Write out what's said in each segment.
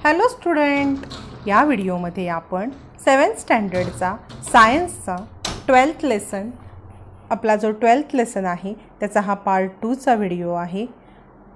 Hello student, या व्हिडिओमध्ये आपण 7th स्टँडर्डचा सायन्सचा 12th लेसन, आपला जो 12th लेसन आहे त्याचा हा पार्ट 2चा व्हिडिओ आहे.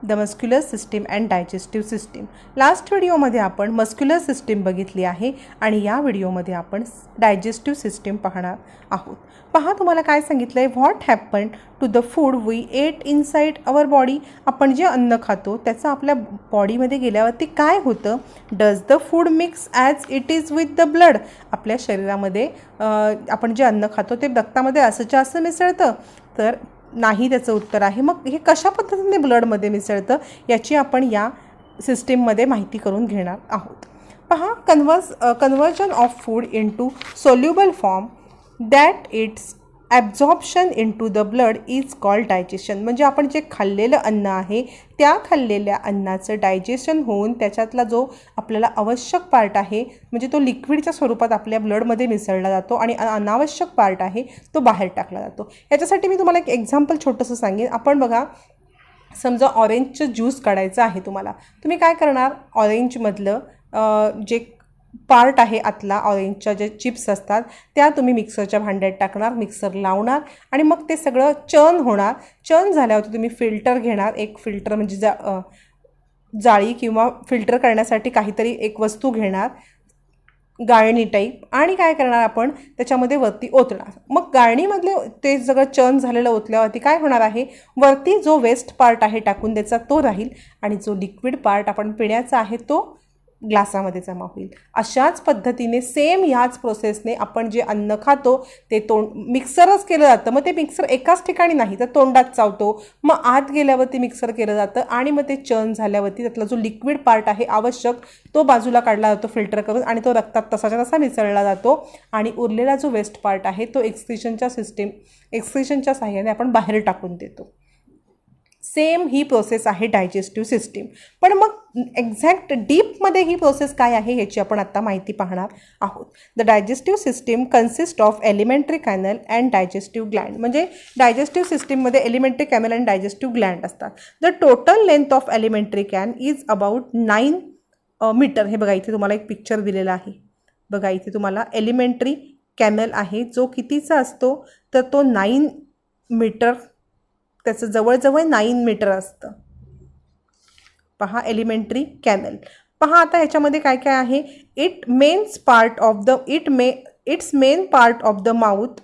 The muscular system and digestive system. Last व्हिडिओमध्ये आपण मस्क्युलर सिस्टीम बघितली आहे आणि या व्हिडिओमध्ये आपण डायजेस्टिव्ह सिस्टीम पाहणार आहोत. पहा, तुम्हाला काय सांगितलं आहे, what happen to the food we eat inside our body. आपण जे अन्न खातो त्याचं आपल्या बॉडीमध्ये गेल्यावरती काय होतं. Does the food mix as it is with the blood. आपल्या शरीरामध्ये आपण जे अन्न खातो ते रक्तामध्ये असंच्या असं मिसळतं, तर नाही त्याचं उत्तर आहे. मग हे कशा पद्धतीने ब्लडमध्ये मिसळतं याची आपण या सिस्टीममध्ये माहिती करून घेणार आहोत. पहा, conversion of food into soluble form that it's absorption into the blood is called digestion. म्हणजे आपण जे खाल्लेलं अन्न आहे त्या खाल्लेल्या अन्नाचं डायजेशन होऊन त्याच्यातला जो आपल्याला आवश्यक पार्ट आहे, म्हणजे तो लिक्विडच्या स्वरूपात आपल्या ब्लडमध्ये मिसळला जातो आणि अनावश्यक पार्ट आहे तो बाहेर टाकला जातो. याच्यासाठी मी तुम्हाला एक एक्झाम्पल छोटंसं सांगेन. आपण बघा, समजा ऑरेंजचं ज्यूस काढायचं आहे तुम्हाला. तुम्ही काय करणार, ऑरेंजमधलं जे पार्ट आहे आतला, ऑरेंजच्या जे चिप्स असतात त्या तुम्ही मिक्सरच्या भांड्यात टाकणार, मिक्सर लावणार आणि मग ते सगळं चर्न होणार. चर्न झाल्यावरती तुम्ही फिल्टर घेणार. एक फिल्टर म्हणजे जाळी किंवा फिल्टर करण्यासाठी काहीतरी एक वस्तू घेणार, गाळणी टाईप, आणि काय करणार आपण त्याच्यामध्ये वरती ओतणार. मग गाळणीमधले ते सगळं चर्न झालेलं ओतल्यावरती काय होणार आहे, वरती जो वेस्ट पार्ट आहे टाकून द्यायचा तो राहील आणि जो लिक्विड पार्ट आपण पिण्याचा आहे तो ग्लासामध्ये जमा होईल. अशाच पद्धतीने सेम ह्याच प्रोसेसने आपण जे अन्न खातो ते मिक्सरच केलं जातं. मग ते मिक्सर एकाच ठिकाणी नाही तर तोंडात चावतो, मग आत गेल्यावरती मिक्सर केलं जातं आणि मग ते चर्न झाल्यावरती त्यातला जो लिक्विड पार्ट आहे आवश्यक तो बाजूला काढला जातो फिल्टर करून आणि तो रक्तात तसाच्या तसा मिसळला जातो आणि उरलेला जो वेस्ट पार्ट आहे तो एक्सक्रिशनच्या साहाय्याने आपण बाहेर टाकून देतो. सेम ही प्रोसेस आहे डायजेस्टिव्ह सिस्टीम. पण मग एक्झॅक्ट डीपमध्ये ही प्रोसेस काय आहे याची आपण आता माहिती पाहणार आहोत. The digestive system consist of alimentary canal and digestive gland. म्हणजे डायजेस्टिव्ह सिस्टीममध्ये alimentary canal and digestive gland असतात. The total length of alimentary can is about 9 metre. हे बघा, इथे तुम्हाला एक पिक्चर दिलेला आहे. बघा, इथे तुम्हाला एलिमेंटरी कॅनल आहे जो कितीचा असतो तर तो 9 मीटर, त्याचं जवळजवळ 9 मीटर असतं. पहा, एलिमेंटरी कॅनल. पहा आता ह्याच्यामध्ये काय काय आहे. It's main part of the mouth.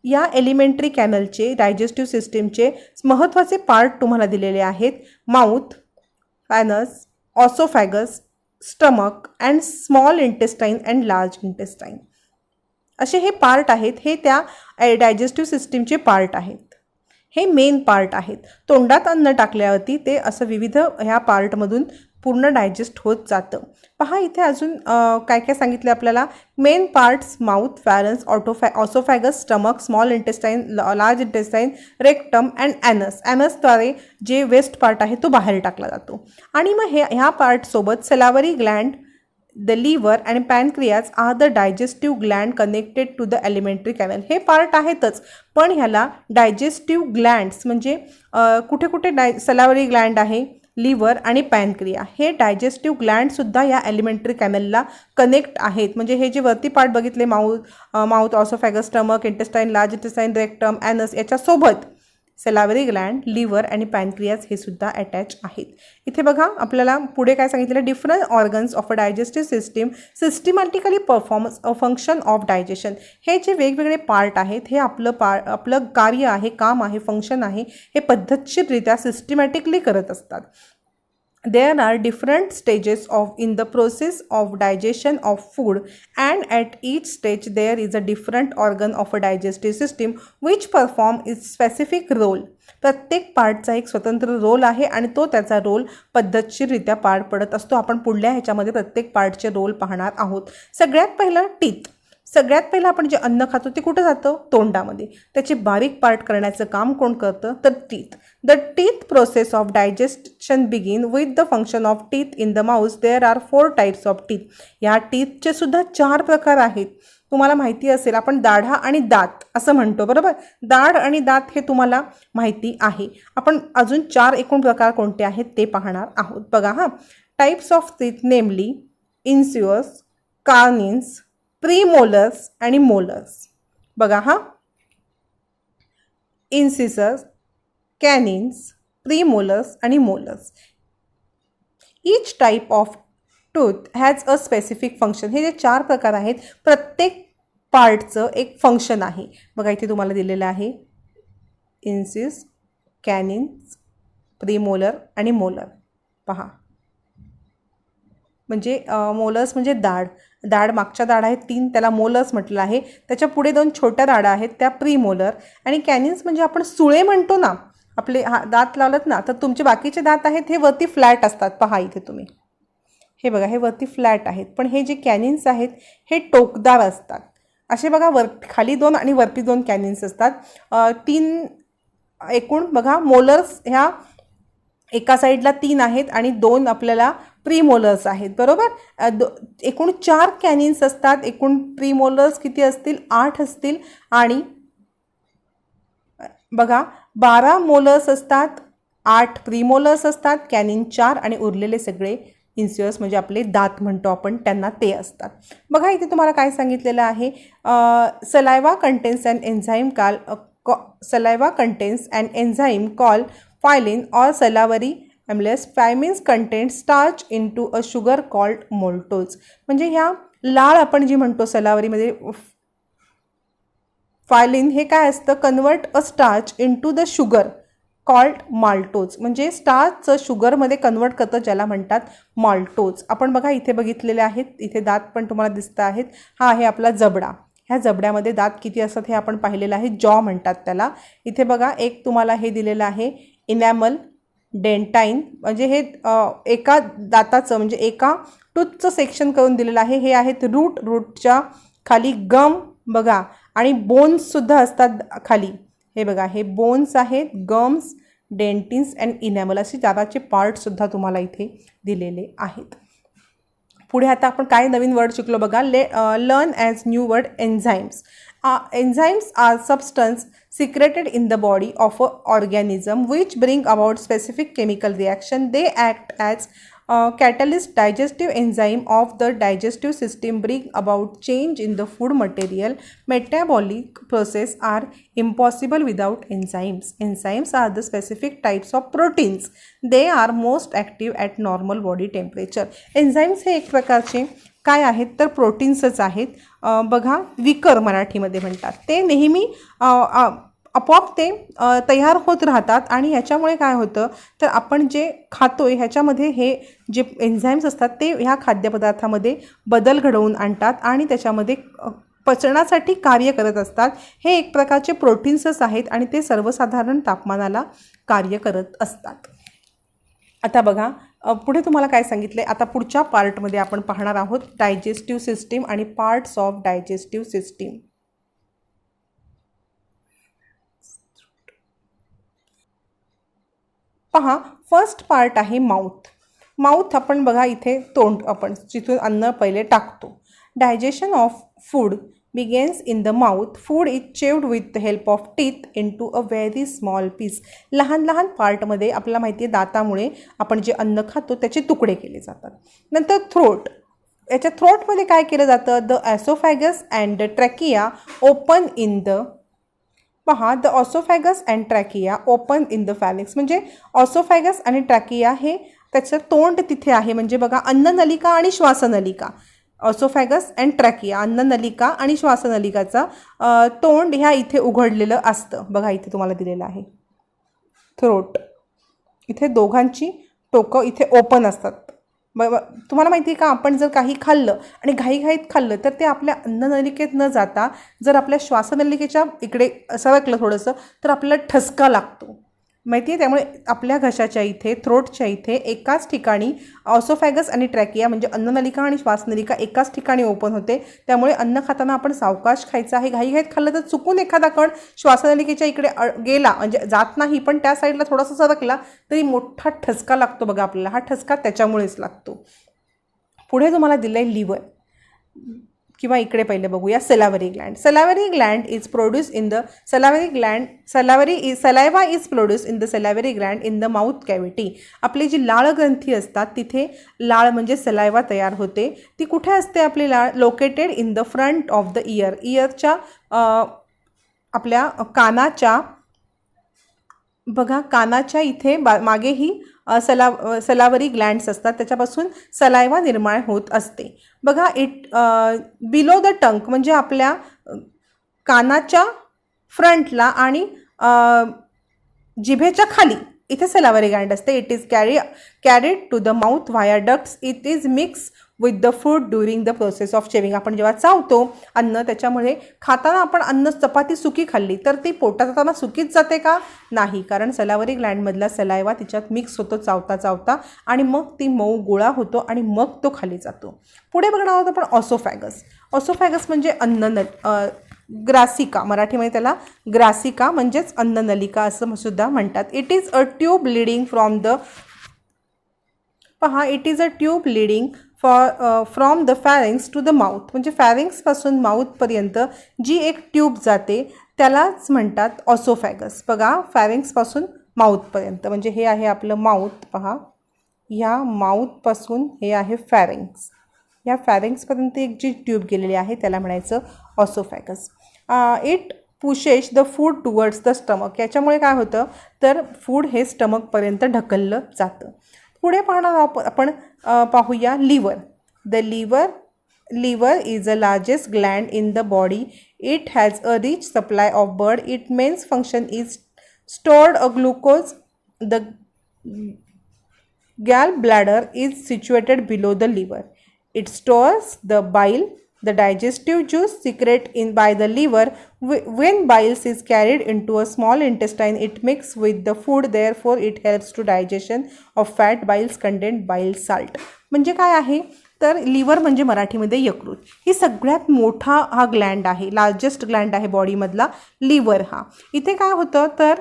या एलिमेंटरी कॅनलचे, डायजेस्टिव्ह सिस्टीमचे महत्त्वाचे पार्ट तुम्हाला दिलेले आहेत. Mouth, anus, oesophagus, stomach and small intestine and large intestine. असे हे पार्ट आहेत. हे त्या डायजेस्टिव्ह सिस्टीमचे पार्ट आहेत. हे मेन पार्ट आहेत. तोंडात अन्न टाकल्यावरती ते असं विविध ह्या पार्टमधून पूर्ण डायजेस्ट होत जातं. पहा, इथे अजून काय काय सांगितलं आपल्याला. Main parts mouth, pharynx, oesophagus, stomach, small intestine, large intestine, rectum and anus. ॲनसद्वारे जे वेस्ट पार्ट आहे तो बाहेर टाकला जातो. आणि मग ह्या पार्टसोबत salivary gland, the liver and pancreas are the digestive gland connected to the alimentary canal. हे पार्ट आहेतच, पण ह्याला डायजेस्टिव्ह ग्लँड्स म्हणजे कुठे कुठे सॅलावरी ग्लँड आहे, लिव्हर आणि पॅनक्रिया, हे डायजेस्टिव्ह ग्लँडसुद्धा या एलिमेंटरी कॅनलला कनेक्ट आहेत. म्हणजे हे जे वरती पार्ट बघितले, mouth, oesophagus, stomach, intestine, large intestine, rectum, anus, याच्यासोबत सॅलावरी ग्लँड, लिव्हर आणि पॅनक्रियाज हे सुद्धा अटॅच आहेत. इथे बघा, आपल्याला पुढे काय सांगितलं. Different organs of a digestive system systematically performs a function of digestion. हे जे वेगवेगळे पार्ट आहेत हे आपलं कार्य आहे, काम आहे, फंक्शन आहे, हे पद्धतशीररित्या सिस्टमॅटिकली करत असतात. There are different stages in the process of digestion of food, and at each stage there is a different organ of a digestive system which perform its specific role. प्रत्येक पार्टचा एक स्वतंत्र role आहे आणि तो त्याचा role पद्धतशीररित्या पार पडत असतो. आपण पुढल्या ह्याच्यामध्ये प्रत्येक पार्टचे रोल पाहणार आहोत. सगळ्यात पहिलं टीथ. सगळ्यात पहिलं आपण जे अन्न खातो ते कुठं जातं, तोंडामध्ये. त्याचे बारीक पार्ट करण्याचं काम कोण करतं तर teeth. The teeth process of digestion begin with the function of teeth in the mouth. There are 4 types of teeth. या टीथचे सुद्धा 4 प्रकार आहेत. तुम्हाला माहिती असेल, आपण दाढा आणि दात असं म्हणतो, बरोबर. दाढ आणि दात हे तुम्हाला माहिती आहे. आपण अजून 4 एकूण प्रकार कोणते आहेत ते पाहणार आहोत. बघा, टाइप्स ऑफ टीथ नेमली इन्सियस, कार्निन्स, प्रीमोलर्स आणि मोलर्स. बघा हा, इन्सिसर्स, कॅनिन्स, प्रीमोलर्स आणि molars. Each type of tooth has a specific function. हे जे 4 प्रकार आहेत, प्रत्येक पार्टचं एक फंक्शन आहे. बघा इथे तुम्हाला दिलेलं आहे इन्सिस, कॅनिन्स, प्रीमोलर आणि मोलर. पहा, म्हणजे मोलर्स म्हणजे दाढ मागच्या दाढ आहेत 3, त्याला मोलर्स म्हटलं आहे. त्याच्या पुढे 2 छोट्या दाढा आहेत त्या प्रीमोलर. आणि कॅनिन्स म्हणजे आपण सुळे म्हणतो ना, आपले दात लावलत ना, तर तुमचे बाकीचे दात आहेत हे वरती फ्लॅट असतात. पहा इथे तुम्ही हे बघा, हे वरती फ्लॅट आहेत, पण हे जे कॅनिन्स आहेत हे टोकदार असतात. असे बघा, खाली 2 आणि वरती 2 कॅनिन्स असतात. 3 एकूण बघा, मोलर्स ह्या एका साईडला 3 आहेत आणि 2 आपल्याला प्रीमोलर्स आहेत. बरोबर, एकूण 4 कॅनिन्स असतात. एकूण प्रीमोलर्स किती असतील? 8 असतील. आणि बघा 12 मोलर्स असतात, 8 प्रीमोलर्स असतात, कॅनिन 4 आणि उरलेले सगळे इन्सियर्स म्हणजे आपले दात म्हणतो आपण त्यांना, ते असतात. बघा इथे तुम्हाला काय सांगितलेलं आहे, saliva contains and enzyme call ptyalin और सलावरी एम्लेस. फायमिन्स content starch into a sugar called maltose. म्हणजे ह्या लाळ आपण जी म्हणतो सलावरीमध्ये, फायलिन हे काय असतं, convert a starch into the sugar called maltose. म्हणजे स्टार्चचं शुगरमध्ये कन्वर्ट करतं, ज्याला म्हणतात माल्टोज. आपण बघा इथे बघितलेले आहेत, इथे दात पण तुम्हाला दिसत आहेत. हा आहे आपला जबडा. ह्या जबड्यामध्ये दात किती असतात हे आपण पाहिलेलं आहे, जॉ म्हणतात त्याला. इथे बघा एक तुम्हाला हे दिलेलं आहे इनॅमल, डेंटाईन, म्हणजे हे एका दाताचं म्हणजे एका टूथचं सेक्शन करून दिलेलं आहे. हे आहेत रूटच्या खाली गम बघा, आणि बोन्ससुद्धा असतात खाली. हे बघा, हे बोन्स आहेत, गम्स, डेंटिन्स अँड इनॅमल असे दाताचे पार्टसुद्धा तुम्हाला इथे दिलेले आहेत. पुढे आता आपण काय नवीन वर्ड शिकलो बघा. Learn as new word enzymes. Enzymes are substance secreted in the body of an organism which bring about specific chemical reaction. They act as catalyst. Digestive enzyme of the digestive system bring about change in the food material. Metabolic process are impossible without enzymes. Enzymes are the specific types of proteins. They are most active at normal body temperature. Enzymes हे एक प्रकारचे काय आहेत तर प्रोटीन्सच आहेत. बघा विकर मराठीमध्ये म्हणतात. ते नेहमी आपोआप ते तयार होत राहतात आणि ह्याच्यामुळे काय होतं तर आपण जे खातोय ह्याच्यामध्ये हे जे एन्झाईम्स असतात ते ह्या खाद्यपदार्थामध्ये बदल घडवून आणतात आणि त्याच्यामध्ये पचनासाठी कार्य करत असतात. हे एक प्रकारचे प्रोटीन्सच आहेत आणि ते सर्वसाधारण तापमानाला कार्य करत असतात. आता बघा पुढे तुम्हाला काय सांगितले. आता पुढच्या पार्टमध्ये आपण पाहणार आहोत डायजेस्टिव्ह सिस्टीम आणि पार्ट्स ऑफ डायजेस्टिव्ह सिस्टीम. पहा, फर्स्ट पार्ट आहे माउथ. माउथ आपण बघा इथे तोंड, आपण जिथून अन्न पहिले टाकतो. Digestion of food begins in the mouth. Food is chewed with the help of teeth into a very small piece. लहान लहान पार्टमध्ये आपल्याला माहिती आहे दातामुळे आपण जे अन्न खातो त्याचे तुकडे केले जातात. नंतर थ्रोट. याच्या थ्रोटमध्ये काय केलं जातं, the oesophagus and the trachea open in the. पहा, the oesophagus and trachea open in the pharynx. म्हणजे ऑसोफॅगस आणि ट्रॅकिया हे त्याचं तोंड तिथे आहे. म्हणजे बघा अन्ननलिका आणि श्वासनलिका. ऑसोफॅगस अँड ट्रॅकिया, अन्ननलिका आणि श्वासनलिकाचा तोंड ह्या इथे उघडलेलं असतं. बघा इथे तुम्हाला दिलेलं आहे थ्रोट. इथे दोघांची टोकं इथे ओपन असतात. तुम्हाला माहिती आहे का, आपण जर काही खाल्लं आणि घाईघाईत खाल्लं तर ते आपल्या अन्ननलिकेत न जाता जर आपल्या श्वासनलिकेच्या इकडे सरकलं थोडंसं तर आपल्याला ठसका लागतो, माहिती आहे. त्यामुळे आपल्या घशाच्या इथे थ्रोटच्या इथे एकाच ठिकाणी ऑसोफॅगस आणि ट्रॅकिया म्हणजे अन्ननलिका आणि श्वासनलिका एकाच ठिकाणी ओपन होते. त्यामुळे अन्न खाताना आपण सावकाश खायचं आहे. घाईघाईत खाल्लं तर चुकून एखादा कण श्वासनलिकेच्या इकडे गेला म्हणजे जात नाही पण त्या साईडला थोडासा सरकला तरी मोठा ठसका लागतो बघा आपल्याला. हा ठसका त्याच्यामुळेच लागतो. पुढे तुम्हाला दिलं आहे लिव्हर. किंवा इकडे पहिले बघूया salivary gland. Salivary gland is produce in the saliva is produce in the salivary gland in the mouth cavity. आपली जी लाळ ग्रंथी असतात तिथे लाळ म्हणजे सलायवा तयार होते. ती कुठे असते आपली लाळ? Located in the front of the year. इयरच्या आपल्या कानाच्या बघा कानाच्या इथे मागेही सलावरी ग्लँड्स असतात, त्याच्यापासून सलायवा निर्माण होत असते. बघा बिलो द टंक म्हणजे आपल्या कानाच्या फ्रंटला आणि जिभेच्या खाली इथे सलावरी ग्लँड असते. It is carried to the mouth via ducts. It is mix with the food during the process of chewing. आपण जेव्हा चावतो अन्न, त्याच्यामुळे खाताना आपण अन्न चपाती सुकी खाल्ली तर ती पोटात जाताना सुकीच जाते का? नाही, कारण सलावरी ग्लँडमधला सलायवा तिच्यात मिक्स होतो चावता चावता आणि मग ती मऊ गोळा होतो आणि मग तो खाली जातो. पुढे बघणार आहोत आपण ऑसोफॅगस. ऑसोफॅगस म्हणजे ग्रासिका, मराठीमध्ये त्याला ग्रासिका म्हणजेच अन्ननलिका असं सुद्धा म्हणतात. It is a tube leading from the it is a tube leading from the pharynx to the mouth. म्हणजे फॅरिंग्सपासून माउथपर्यंत जी एक ट्यूब जाते त्यालाच म्हणतात ऑसोफॅगस. बघा फॅरिंग्सपासून माउथपर्यंत म्हणजे हे आहे आपलं माउथ. पहा ह्या माउथपासून हे आहे फॅरिंग्स. या फॅरिंग्सपर्यंत एक जी ट्यूब गेलेली आहे त्याला म्हणायचं oesophagus. It pushes the food towards the stomach. याच्यामुळे काय होतं तर फूड हे स्टमकपर्यंत ढकललं जातं. पुढे पाहणार आपण पाहूया liver. The liver is a largest gland in the body. It has a rich supply of blood. It mains function is stored a glucose. The gall bladder is situated below the liver. It stores the bile, the digestive juice secreted by the liver. When bile is carried into a small intestine, it mixes with the food. Therefore, it helps to digestion of fat. Biles contain bile salt. म्हणजे काय आहे तर liver म्हणजे मराठीमध्ये यकृत. ही सगळ्यात मोठा हा ग्लँड आहे, लार्जेस्ट ग्लँड आहे बॉडीमधला लिव्हर हा. इथे काय होतं तर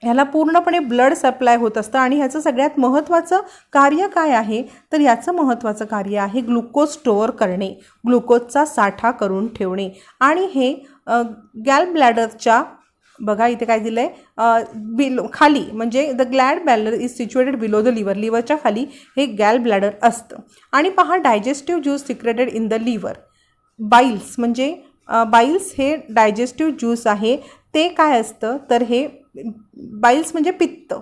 ह्याला पूर्णपणे ब्लड सप्लाय होत असतं आणि ह्याचं सगळ्यात महत्त्वाचं कार्य काय आहे तर याचं महत्त्वाचं कार्य आहे ग्लुकोज स्टोअर करणे, ग्लुकोजचा साठा करून ठेवणे. आणि हे गॅल ब्लॅडरच्या बघा इथे काय दिलं आहे खाली म्हणजे the gall bladder is situated below the liver. लिव्हरच्या खाली हे गॅल ब्लॅडर असतं. आणि पहा digestive juice secreted in the liver. Biles म्हणजे बाईल्स हे डायजेस्टिव्ह ज्यूस आहे. ते काय असतं तर हे बाईल्स म्हणजे पित्त.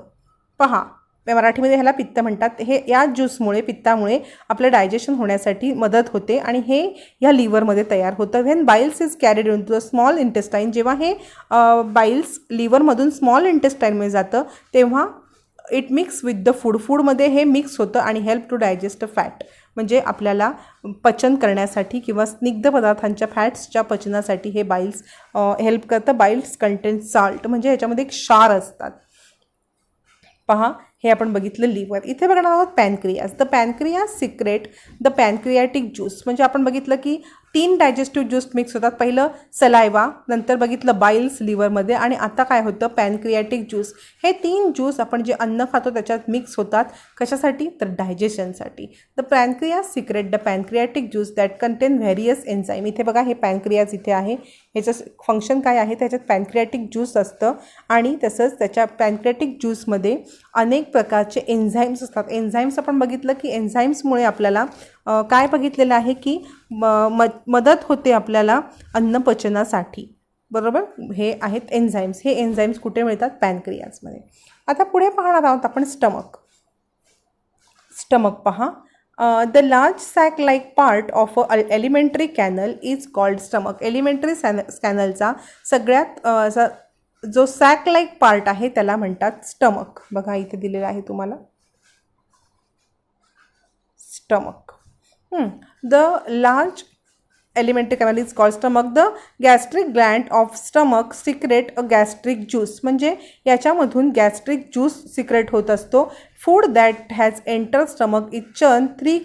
पहा मराठीमध्ये ह्याला पित्त म्हणतात. हे या ज्यूसमुळे पित्तामुळे आपलं डायजेशन होण्यासाठी मदत होते आणि हे ह्या लिव्हरमध्ये तयार होतं. When biles is carried in to the small intestine. जेव्हा हे बाईल्स लिव्हरमधून स्मॉल इंटेस्टाईनमध्ये जातं तेव्हा इट मिक्स विथ द फूडमध्ये हे मिक्स होतं आणि हेल्प टू डायजेस्ट फॅट. म्हणजे आपल्याला पचन करण्यासाठी किंवा स्निग्ध पदार्थांच्या फॅट्सच्या पचनासाठी हे बाईल्स हेल्प करतं. बाईल्स कंटेन साल्ट म्हणजे ह्याच्यामध्ये एक क्षार असतात. पहा हे आपण बघितलं लिव्हर. इथे बघणार आहोत pancreas. The pancreas secret the pancreatic juice. म्हणजे आपण बघितलं की 3 डायजेस्टिव्ह ज्यूस मिक्स होतात. पहिलं सलायवा, नंतर बघितलं बाईल्स लिव्हरमध्ये आणि आता काय होतं पॅनक्रियाटिक ज्यूस. हे 3 ज्यूस आपण जे अन्न खातो त्याच्यात मिक्स होतात. कशासाठी तर डायजेशनसाठी. The pancreas secret the pancreatic juice that contain various enzyme. इथे बघा हे पॅनक्रियास इथे आहे. ह्याचं फंक्शन काय आहे त्याच्यात पॅनक्रियाटिक ज्यूस असतं आणि तसंच त्याच्या पॅनक्रियाटिक ज्यूसमध्ये अनेक प्रकारचे एन्झाईम्स असतात. एन्झाईम्स आपण बघितलं की एन्झाईम्समुळे आपल्याला काय बघितलेलं आहे की मदत होते आपल्याला अन्नपचनासाठी. बरोबर हे आहेत एन्झाईम्स. हे एन्झाईम्स कुठे मिळतात पॅनक्रियासमध्ये. आता पुढे पाहणार आहोत आपण स्टमक. पहा the large sac like part of a alimentary canal is called stomach. Alimentary कॅनलचा सगळ्यात जो सॅक लाईक पार्ट आहे त्याला म्हणतात स्टमक. बघा इथे दिलेलं आहे तुम्हाला stomach. The large elementary canal is called stomach. The gastric gland of stomach secrete a gastric juice. म्हणजे याच्यामधून गॅस्ट्रिक ज्यूस सिक्रेट होत असतो. Food that has enter stomach is churn 3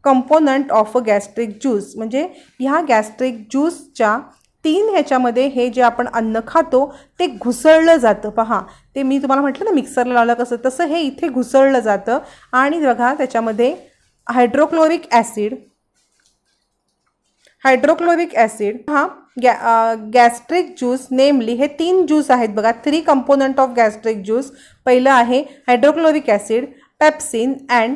component of a gastric juice. म्हणजे ह्या gastric ज्यूसच्या 3 ह्याच्यामध्ये हे जे आपण अन्न खातो ते घुसळलं जातं. पहा ते मी तुम्हाला म्हटलं ना मिक्सरला लावलं कसं, तसं हे इथे घुसळलं जातं आणि बघा त्याच्यामध्ये हायड्रोक्लोरिक ॲसिड हायड्रोक्लोरिक ॲसिड हा गॅस्ट्रिक ज्यूस नेमली हे 3 ज्यूस आहेत बघा. 3 कंपोनंट ऑफ गॅस्ट्रिक ज्यूस. पहिलं आहे hydrochloric acid, pepsin and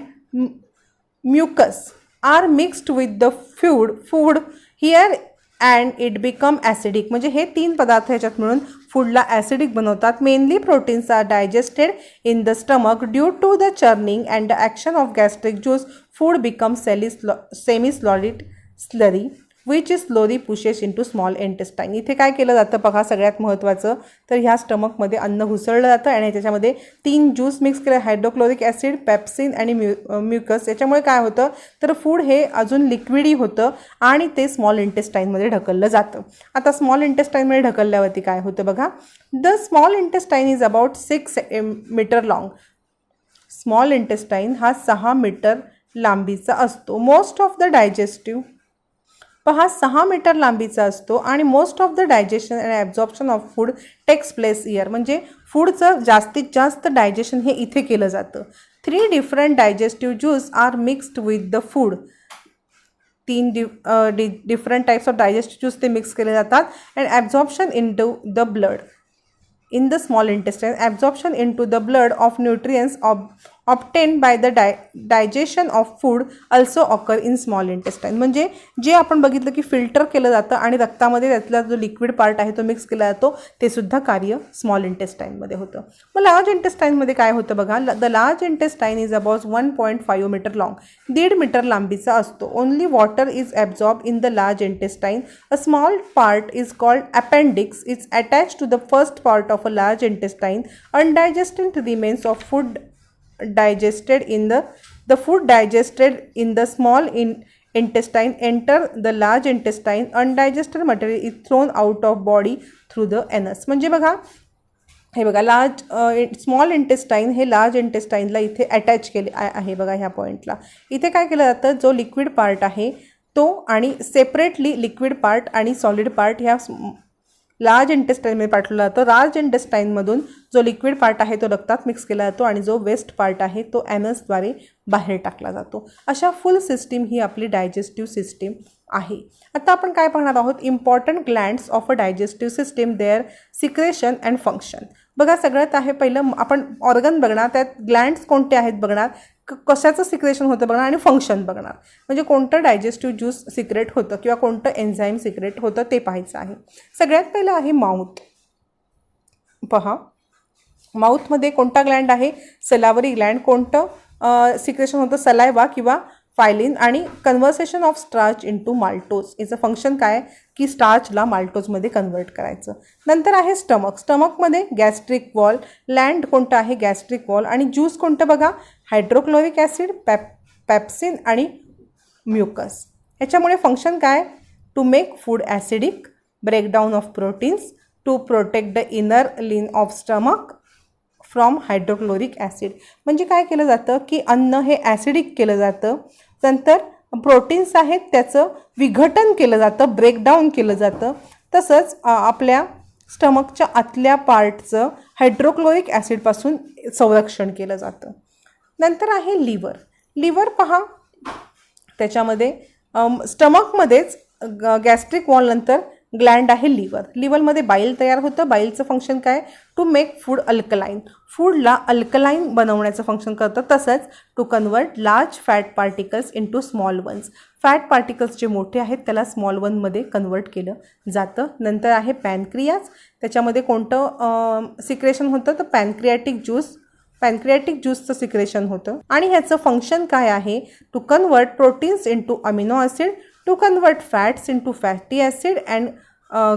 mucus are mixed with the food here and it become acidic. म्हणजे हे 3 पदार्थ ह्याच्यात मिळून फूडला ॲसिडिक बनवतात. Mainly proteins are digested in the stomach due to the churning and the action of gastric juice food become semi solid slurry which is slowly pushes into small intestine. इथे काय केलं जातं बघा सगळ्यात महत्त्वाचं तर ह्या स्टमकमध्ये अन्न घुसळलं जातं आणि त्याच्यामध्ये 3 ज्यूस मिक्स केले, हायड्रोक्लोरिक ॲसिड, पेप्सिन आणि म्युकस. याच्यामुळे काय होतं तर फूड हे अजून लिक्विडी होतं आणि ते स्मॉल इंटेस्टाईनमध्ये ढकललं जातं. आता स्मॉल इंटेस्टाईनमध्ये ढकलल्यावरती काय होतं बघा. The small intestine is about 6 metre long. Small intestine हा 6 मीटर लांबीचा असतो. मोस्ट ऑफ द डायजेस्टिव्ह हा 6 मीटर लांबीचा असतो आणि most of the digestion and absorption of food takes place here. म्हणजे फूडचं जास्तीत जास्त डायजेशन हे इथे केलं जातं. 3 different digestive juice are mixed with the food. 3 different types of digestive juice ते मिक्स केले जातात. And absorption in to the blood in the small intestine, absorption into the blood of nutrients obtained by the digestion of food also occur in small intestine. म्हणजे जे आपण बघितलं की filter केलं जातं आणि रक्तामध्ये त्यातला जो लिक्विड पार्ट आहे तो मिक्स केला जातो ते सुद्धा कार्य स्मॉल इंटेस्टाईनमध्ये होतं. मग लार्ज इंटेस्टाईनमध्ये काय होतं बघा. The large intestine is about 1.5 metre long. 1.5 metre लांबीचा असतो. Only water is absorb in the large intestine. A small part is called appendix is attach to the first part of a large intestine. Undigested remains of food digested in the food digested in the small intestine enter the large intestine. Undigested material is thrown out of body through the anus. म्हणजे बघा हे बघा small intestine हे large इंटेस्टाईनला इथे attach केले आहे बघा ह्या पॉईंटला. इथे काय केलं जातं जो लिक्विड पार्ट आहे तो आणि सेपरेटली लिक्विड पार्ट आणि सॉलिड पार्ट ह्या लार्ज इंटेस्टाईनमध्ये पाठवला जातो. लार्ज इंटेस्टाईनमधून जो लिक्विड पार्ट आहे तो रक्तात मिक्स केला जातो आणि जो वेस्ट पार्ट आहे तो ॲनसद्वारे बाहेर टाकला जातो. अशा फुल सिस्टीम ही आपली डायजेस्टिव्ह सिस्टीम आहे. आता आपण काय पाहणार आहोत. Important glands of a digestive system their secretion and function. बघा सगळ्यात आहे पहिलं आपण ऑर्गन बघणार, त्यात ग्लँड्स कोणते आहेत बघणार, कशाचं सिक्रेशन होतं बघणार आणि फंक्शन बघणार. म्हणजे कोणतं डायजेस्टिव्ह ज्यूस सिक्रेट होतं किंवा कोणतं एन्झाईम सिक्रेट होतं ते पाहायचं आहे. सगळ्यात पहिलं आहे माउथ. पहा माउथमध्ये कोणता ग्लँड आहे, सलावरी ग्लँड. कोणतं सिक्रेशन होतं, सलायवा किंवा फायलिन. आणि conversation of starch into maltose. याचं फंक्शन काय की स्टार्चला माल्टोजमध्ये कन्वर्ट करायचं. नंतर आहे स्टमक. स्टमकमध्ये गॅस्ट्रिक वॉल. लँड कोणतं आहे, गॅस्ट्रिक वॉल. आणि ज्यूस कोणतं बघा, हायड्रोक्लोरिक ॲसिड, पेप्सिन आणि म्युकस. ह्याच्यामुळे फंक्शन काय, to make food acidic, breakdown of proteins, to protect the inner lining of stomach from hydrochloric acid. म्हणजे काय केलं जातं की अन्न हे ॲसिडिक केलं जातं. नंतर प्रोटीन्स आहेत त्याचं विघटन केलं जातं, ब्रेकडाऊन केलं जातं. तसंच आपल्या स्टमकच्या आतल्या पार्टचं हायड्रोक्लोरिक ॲसिडपासून संरक्षण केलं जातं. नंतर आहे लिव्हर. लिव्हर पहा त्याच्यामध्ये स्टमकमध्येच गॅस्ट्रिक वॉलनंतर ग्लँड आहे लिव्हर. लिव्हरमध्ये बाईल तयार होतं. बाईलचं फंक्शन काय, टू मेक फूड अल्कलाईन. फूडला अल्कलाईन बनवण्याचं फंक्शन करतं. तसंच to convert large fat particles into small ones. Fat particles जे मोठे आहेत त्याला स्मॉल वनमध्ये कन्वर्ट केलं जातं. नंतर आहे पॅनक्रियाज. त्याच्यामध्ये कोणतं सिक्रेशन होतं तर पॅनक्रियाटिक ज्यूसचं सिक्रेशन होतं. आणि ह्याचं फंक्शन काय आहे, to convert proteins into amino acid, to convert fats into fatty acid and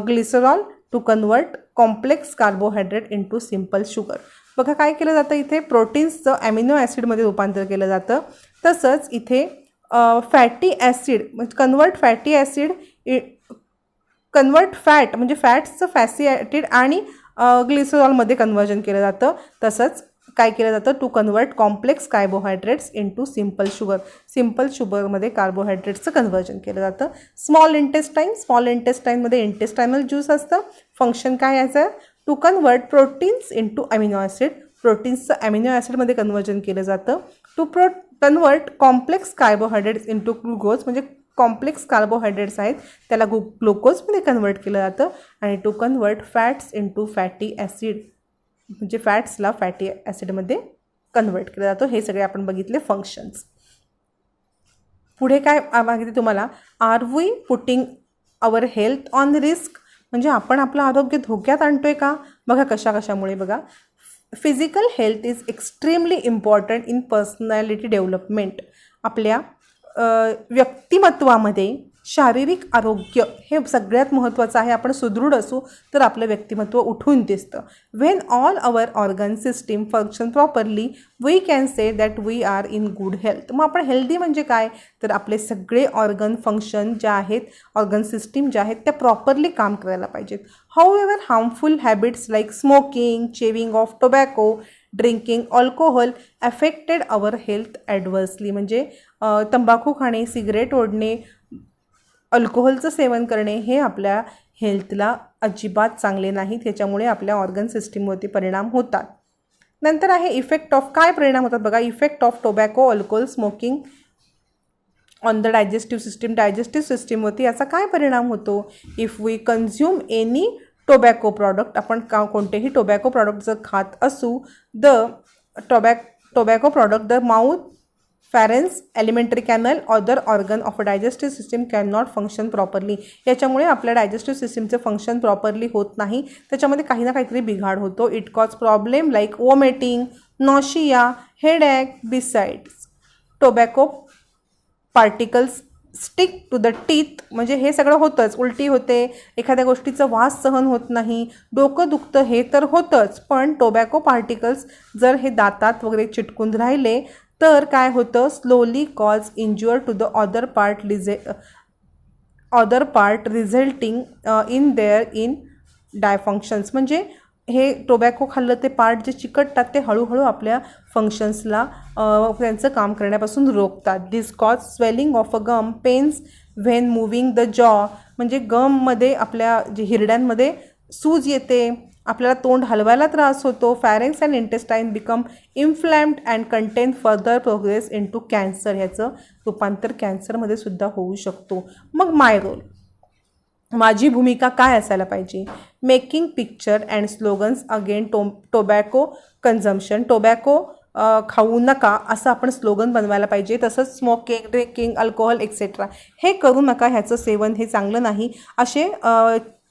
glycerol, to convert complex carbohydrate into simple sugar. बघा काय केलं जातं इथे, प्रोटीन्सचं ॲमिनो ॲसिडमध्ये रूपांतर केलं जातं. तसंच इथे फॅटी ॲसिड म्हणजे कन्वर्ट फॅट म्हणजे फॅट्सचं फॅटी ॲसिड आणि ग्लिसरॉलमध्ये कन्वर्जन केलं जातं. तसंच काय केलं जातं, to convert complex carbohydrates into simple शुगरमध्ये कार्बोहायड्रेट्सचं कन्वर्जन केलं जातं. स्मॉल इंटेस्टाईनमध्ये इंटेस्टायनल ज्यूस असतं. फंक्शन काय याचं, to convert proteins into amino acid. प्रोटीन्सचं अमिनो ॲसिडमध्ये कन्वर्जन केलं जातं. To convert complex carbohydrates into glucose म्हणजे कॉम्प्लेक्स कार्बोहायड्रेट्स आहेत त्याला ग्लुकोजमध्ये कन्वर्ट केलं जातं आणि to convert fats into fatty acid म्हणजे फॅट्सला फॅटी ॲसिडमध्ये कन्वर्ट केलं जातं. हे सगळे आपण बघितले फंक्शन्स. पुढे काय माहिती तुम्हाला, are we putting our health on risk म्हणजे आपण आपलं आरोग्य धोक्यात आणतोय का? बघा कशामुळे. बघा, physical health is extremely important in personality development. आपल्या व्यक्तिमत्वामध्ये शारीरिक आरोग्य हे सगळ्यात महत्त्वाचं आहे. आपण सुदृढ असू तर आपलं व्यक्तिमत्व उठून दिसतं. When all our organ system function properly we can say that we are in good health. मग आपण हेल्दी म्हणजे काय, तर आपले सगळे ऑर्गन फंक्शन ज्या आहेत, ऑर्गन सिस्टीम ज्या आहेत त्या प्रॉपरली काम करायला पाहिजेत. However harmful habits like smoking, chewing of tobacco, drinking alcohol affected our health adversely. म्हणजे तंबाखू खाणे, सिगरेट ओढणे, अल्कोहोलचं सेवन करणे हे आपल्या हेल्थला अजिबात चांगले नाहीत. त्याच्यामुळे आपल्या ऑर्गन सिस्टीमवरती परिणाम होतात. नंतर आहे इफेक्ट ऑफ. काय परिणाम होतात बघा, effect of tobacco, alcohol, smoking on the digestive system. Digestive सिस्टीमवरती याचा काय परिणाम होतो. If we consume any tobacco product, आपण कोणतेही टोबॅको प्रॉडक्ट जर खात असू, the tobacco product the mouth, pharynx, alimentary canal, other organ of a digestive system can not function properly. याच्यामुळे आपल्या डायजेस्टिव्ह सिस्टीमचे फंक्शन प्रॉपरली होत नाही. त्याच्यामध्ये काही ना काहीतरी बिघाड होतो. It cause problem like vomiting, nausea, headache. Besides tobacco particles stick to the teeth म्हणजे हे सगळं होतंच. उलटी होते, एखाद्या गोष्टीचं वास सहन होत नाही, डोकं दुखतं, हे तर होतंच. पण टोबॅको पार्टिकल्स जर हे दातात वगैरे चिटकून राहिले तर काय होतं, slowly cause injure to the other part resulting in their in dysfunctions. म्हणजे हे टोबॅको खाल्लं ते पार्ट जे चिकटतात ते हळूहळू आपल्या फंक्शन्सला त्यांचं काम करण्यापासून रोखतात. This cause swelling of a gum, pains when moving the jaw. म्हणजे गममध्ये आपल्या जे हिरड्यांमध्ये सूज येते, आपल्याला तोंड हलवायला त्रास होतो. Pharynx and intestine become inflamed and contain further progress in to cancer. ह्याचं रूपांतर कॅन्सरमध्ये सुद्धा होऊ शकतो. मग माय रोल, माझी भूमिका काय असायला पाहिजे. Making picture and slogans again tobacco consumption. Tobacco खाऊ नका असं आपण स्लोगन बनवायला पाहिजे. तसंच स्मोकिंग, ड्रिंकिंग, अल्कोहोल एक्सेट्रा हे करू नका, ह्याचं सेवन हे चांगलं नाही, असे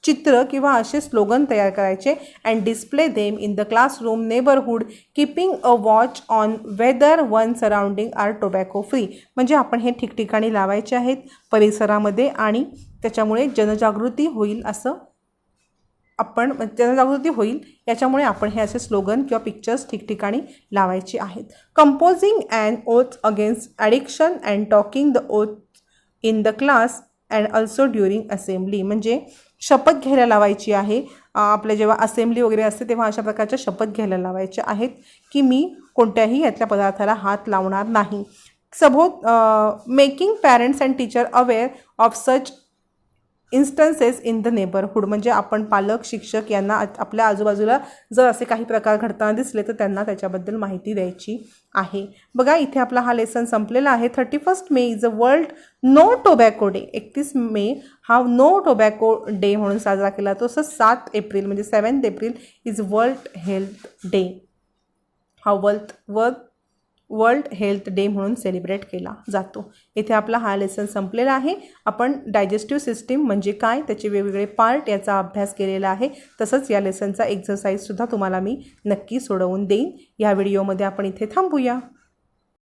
चित्र किंवा असे स्लोगन तयार करायचे. And display them in the classroom, neighbourhood, keeping a watch on whether one surrounding are tobacco free. म्हणजे आपण हे ठिकठिकाणी लावायचे आहेत परिसरामध्ये आणि त्याच्यामुळे जनजागृती होईल याच्यामुळे आपण हे असे स्लोगन किंवा पिक्चर्स ठिकठिकाणी लावायचे आहेत. Composing and oath against addiction and talking the oath in the class and also during assembly. म्हणजे शपथ घ्यायला लावायची आहे. आपल्या जेव्हा असेंब्ली वगैरे असते तेव्हा अशा प्रकारच्या शपथ घ्यायला लावायच्या आहेत की मी कोणत्याही यातल्या पदार्थाला हात लावणार नाही. Making parents and teacher aware of such instances in the neighbourhood. म्हणजे आपण पालक, शिक्षक यांना आपल्या आजूबाजूला जर असे काही प्रकार घडताना दिसले तर त्यांना त्याच्याबद्दल माहिती द्यायची आहे. बघा इथे आपला हा लेसन संपलेला आहे. 31 May is a world no tobacco day. 31 मे हा नो टोबॅको डे म्हणून साजरा केला जातो. तसंच 7 एप्रिल म्हणजे 7 April is world health day. हा वर्ल्ड हेल्थ डे म्हणून सेलिब्रेट केला जातो. इथे आपला हा लेसन संपलेला आहे. आपण डायजेस्टिव्ह सिस्टीम म्हणजे काय, त्याचे वेगवेगळे पार्ट याचा अभ्यास केलेला आहे. तसंच या लेसनचा एक्झरसाईजसुद्धा तुम्हाला मी नक्की सोडवून देईन. या व्हिडिओमध्ये आपण इथे थांबूया.